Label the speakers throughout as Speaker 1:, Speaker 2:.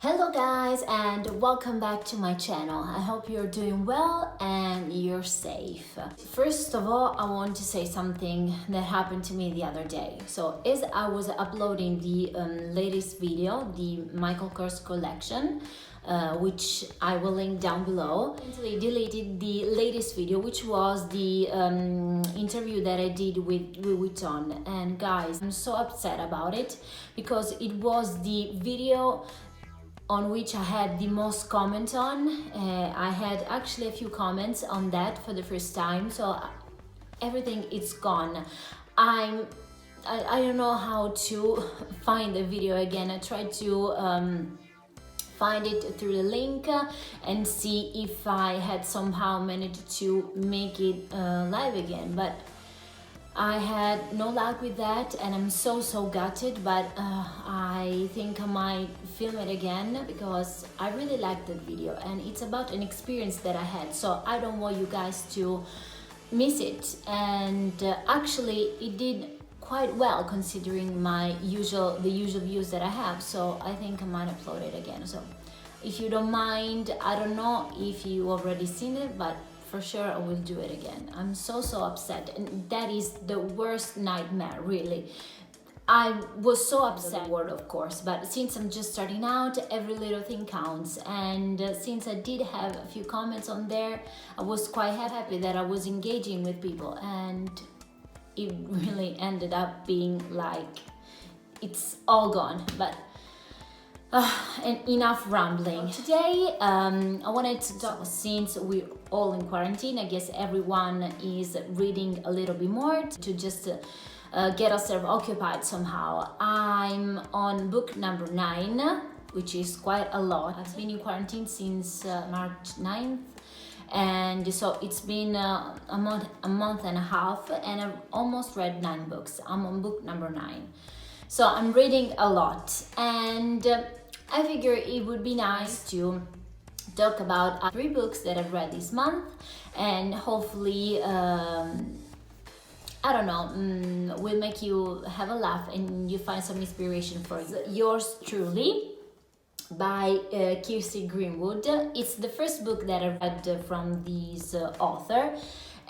Speaker 1: Hello guys and welcome back to my channel. I hope you're doing well and you're safe. First of all, I want to say something that happened to me the other day. So as I was uploading the latest video, the Michael Kors collection, which I will link down below, I actually deleted the latest video, which was the interview that I did with Louis Vuitton. And guys, I'm so upset about it because it was the video on which I had the most comments on. I had actually a few comments on that for the first time, so everything is gone. I don't know how to find the video again. I tried to find it through the link and see if I had somehow managed to make it live again, but I had no luck with that and I'm so gutted, but I think I might film it again because I really liked that video and it's about an experience that I had, so I don't want you guys to miss it. And actually it did quite well considering the usual views that I have, so I think I might upload it again. So if you don't mind, I don't know if you already seen it, but for sure I will do it again. I'm so upset, and that is the worst nightmare, really. I was so upset, the word of course, but since I'm just starting out, every little thing counts. And since I did have a few comments on there, I was quite happy that I was engaging with people, and it really ended up being like it's all gone. But and enough rambling. Today I wanted to talk, since we're all in quarantine, I guess everyone is reading a little bit more to just get ourselves occupied somehow. I'm on book number 9, which is quite a lot. I've been in quarantine since March 9th, and so it's been a month and a half, and I've almost read 9 books. I'm on book number 9. So I'm reading a lot, and I figure it would be nice to talk about 3 books that I've read this month, and hopefully, I don't know, will make you have a laugh and you find some inspiration for it. Yours truly, by Kirsten Greenwood. It's the first book that I read from this author,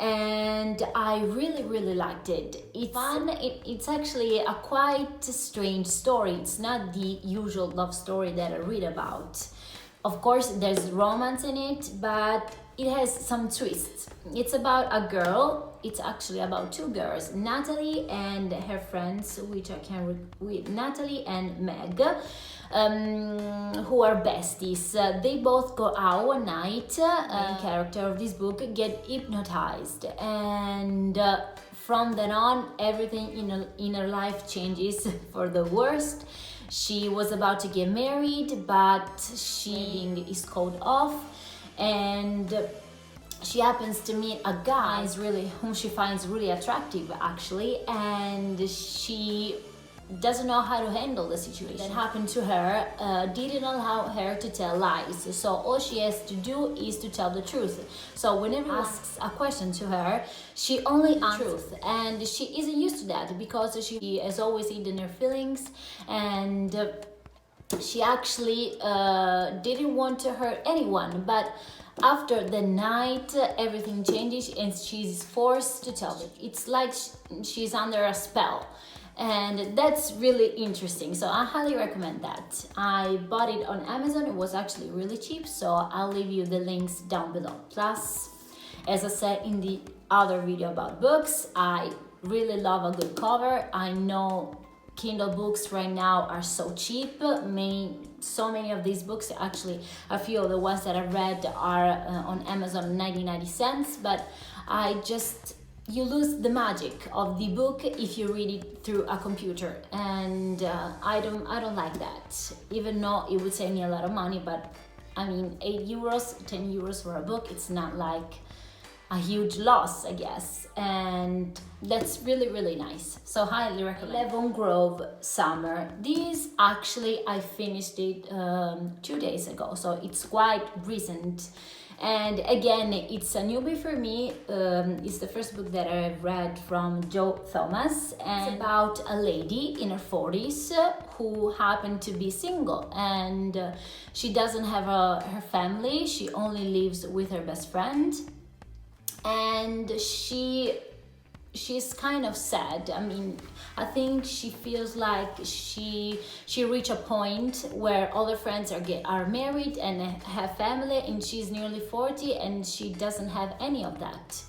Speaker 1: and I really liked it. It's fun. It's actually a quite strange story. It's not the usual love story that I read about. Of course there's romance in it, but it has some twists. It's about a girl. It's actually about 2 girls, Natalie and her friends, which I can with Natalie and Meg, who are besties. They both go out one night. The main character of this book get hypnotized, and from then on everything in her life changes for the worst. She was about to get married, but she is called off, and she happens to meet a guy whom she finds really attractive actually, and she doesn't know how to handle the situation that happened to her. Didn't allow her to tell lies, so all she has to do is to tell the truth. So whenever asks a question to her, she only answers truth, and she isn't used to that because she has always hidden her feelings, and she actually didn't want to hurt anyone. But after the night, everything changes and she's forced to tell it. It's like she's under a spell, and that's really interesting, so I highly recommend that. I bought it on Amazon. It was actually really cheap, so I'll leave you the links down below. Plus, as I said in the other video about books, I really love a good cover. I know Kindle books right now are so cheap. So many of these books, actually a few of the ones that I read are on Amazon 90 cents, but you lose the magic of the book if you read it through a computer, and I don't like that, even though it would save me a lot of money. But I mean, 8 euros, 10 euros for a book, it's not like a huge loss, I guess, and that's really nice, so highly recommend. Levon Grove Summer. This actually I finished it 2 days ago, so it's quite recent, And again, it's a newbie for me. It's the first book that I've read from Jo Thomas, and it's about a lady in her 40s who happened to be single, and she doesn't have her family. She only lives with her best friend, and she's kind of sad. I mean, I think she feels like she reached a point where all her friends are married and have family, and she's nearly 40 and she doesn't have any of that.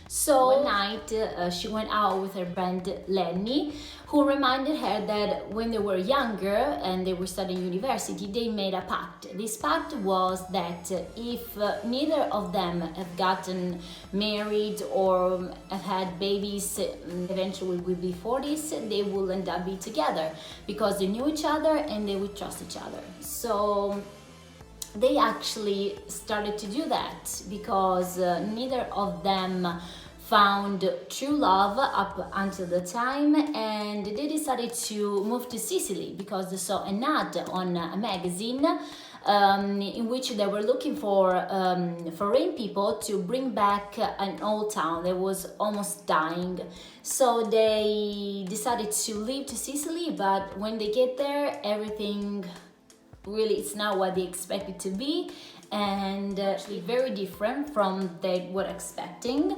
Speaker 1: So one night she went out with her friend Lenny, who reminded her that when they were younger and they were studying university, they made a pact. This pact was that if neither of them have gotten married or have had babies, eventually will be 40s, they will end up be together because they knew each other and they would trust each other. So they actually started to do that because neither of them found true love up until the time, and they decided to move to Sicily because they saw an ad on a magazine in which they were looking for foreign people to bring back an old town that was almost dying. So they decided to leave to Sicily, but when they get there, everything really it's not what they expected to be, and actually very different from they were expecting.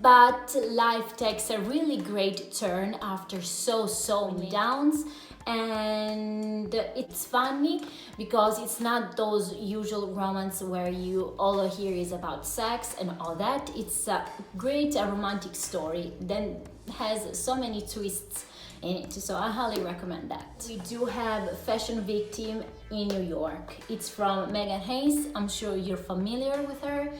Speaker 1: But life takes a really great turn after so many downs, and it's funny because it's not those usual romance where all you hear is about sex and all that. It's a great romantic story that has so many twists in it, so I highly recommend that. We do have Fashion Victim in New York. It's from Hess. I'm sure you're familiar with her.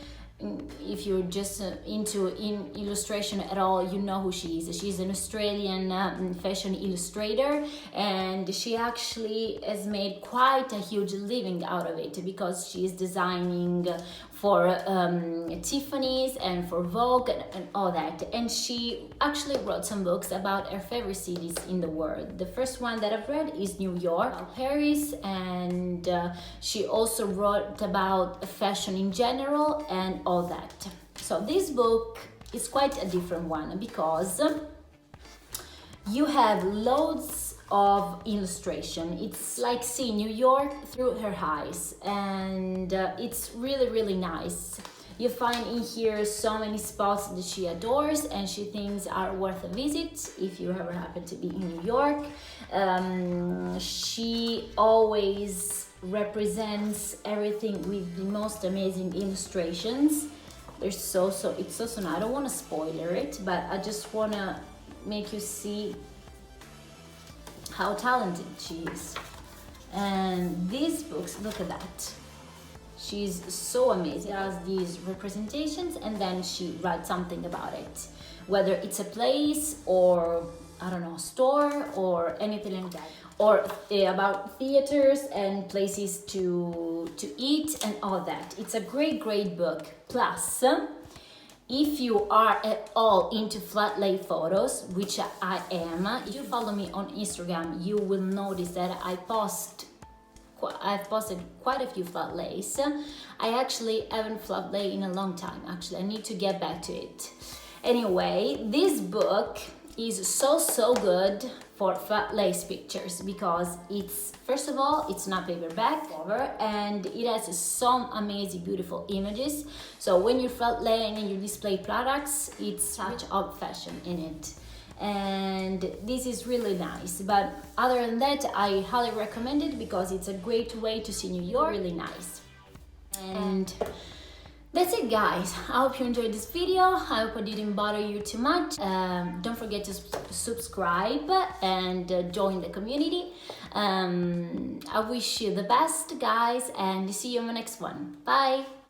Speaker 1: If you're just into illustration at all, you know who she is. She's an Australian fashion illustrator, and she actually has made quite a huge living out of it because she's designing for Tiffany's and for Vogue and all that. And she actually wrote some books about her favorite cities in the world. The first one that I've read is New York, Paris, and she also wrote about fashion in general and all that. So this book is quite a different one because you have loads of illustration. It's like seeing New York through her eyes, and it's really nice. You find in here so many spots that she adores and she thinks are worth a visit if you ever happen to be in New York. She always represents everything with the most amazing illustrations. It's so nice. I don't want to spoiler it, but I just want to make you see how talented she is. And these books, look at that. She's so amazing. She does these representations and then she writes something about it, whether it's a place or I don't know, store or anything like that, or about theaters and places to eat and all that. It's a great book. Plus, if you are at all into flat lay photos, which I am, if you follow me on Instagram, you will notice that I've posted quite a few flat lays. I actually haven't flat lay in a long time. Actually, I need to get back to it. Anyway, this book is so good for flat lace pictures because it's, first of all, it's not paperback cover and it has some amazing beautiful images. So when you're flat laying and you display products, it's touch of fashion in it, and this is really nice. But other than that, I highly recommend it because it's a great way to see New York. Really nice. And that's it, guys. I hope you enjoyed this video. I hope I didn't bother you too much. Don't forget to subscribe and join the community. I wish you the best, guys, and see you in the next one. Bye.